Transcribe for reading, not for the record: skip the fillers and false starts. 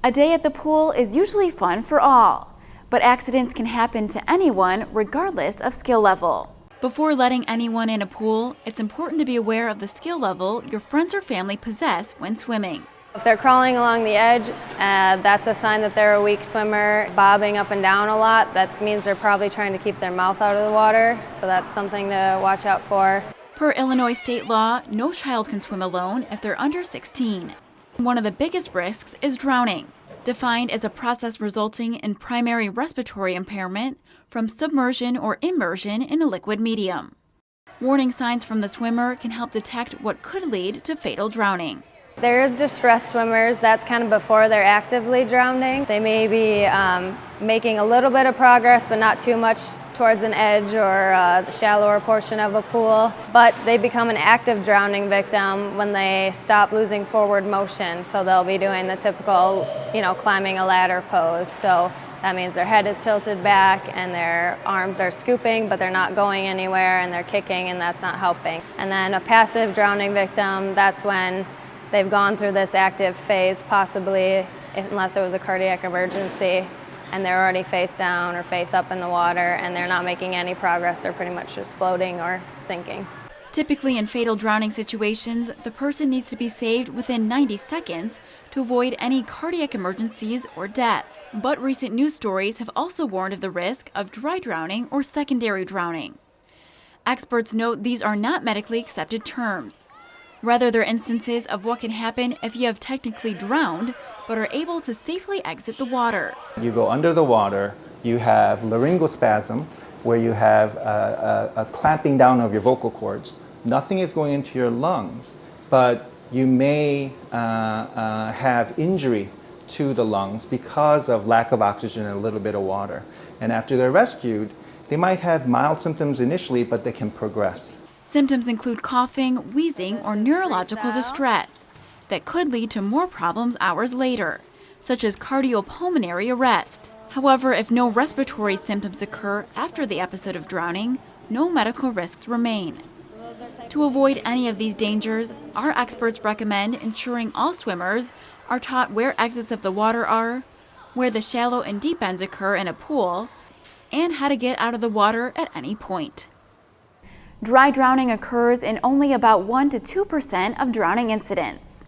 A day at the pool is usually fun for all, but accidents can happen to anyone regardless of skill level. Before letting anyone in a pool, it's important to be aware of the skill level your friends or family possess when swimming. If they're crawling along the edge, that's a sign that they're a weak swimmer. Bobbing up and down a lot, that means they're probably trying to keep their mouth out of the water, so that's something to watch out for. Per Illinois state law, no child can swim alone if they're under 16. One of the biggest risks is drowning, defined as a process resulting in primary respiratory impairment from submersion or immersion in a liquid medium. Warning signs from the swimmer can help detect what could lead to fatal drowning. There's distressed swimmers, that's kind of before they're actively drowning. They may be making a little bit of progress, but not too much towards an edge or the shallower portion of a pool. But they become an active drowning victim when they stop losing forward motion. So they'll be doing the typical, climbing a ladder pose. So that means their head is tilted back and their arms are scooping, but they're not going anywhere, and they're kicking, and that's not helping. And then a passive drowning victim, that's when they've gone through this active phase, possibly, unless it was a cardiac emergency, and they're already face down or face up in the water, and they're not making any progress. They're pretty much just floating or sinking. Typically in fatal drowning situations, the person needs to be saved within 90 seconds to avoid any cardiac emergencies or death. But recent news stories have also warned of the risk of dry drowning or secondary drowning. Experts note these are not medically accepted terms. Rather, they're instances of what can happen if you have technically drowned but are able to safely exit the water. You go under the water, you have laryngospasm, where you have a clamping down of your vocal cords. Nothing is going into your lungs, but you may have injury to the lungs because of lack of oxygen and a little bit of water. And after they're rescued, they might have mild symptoms initially, but they can progress. Symptoms include coughing, wheezing, or neurological distress that could lead to more problems hours later, such as cardiopulmonary arrest. However, if no respiratory symptoms occur after the episode of drowning, no medical risks remain. To avoid any of these dangers, our experts recommend ensuring all swimmers are taught where exits of the water are, where the shallow and deep ends occur in a pool, and how to get out of the water at any point. Dry drowning occurs in only about 1 to 2% of drowning incidents.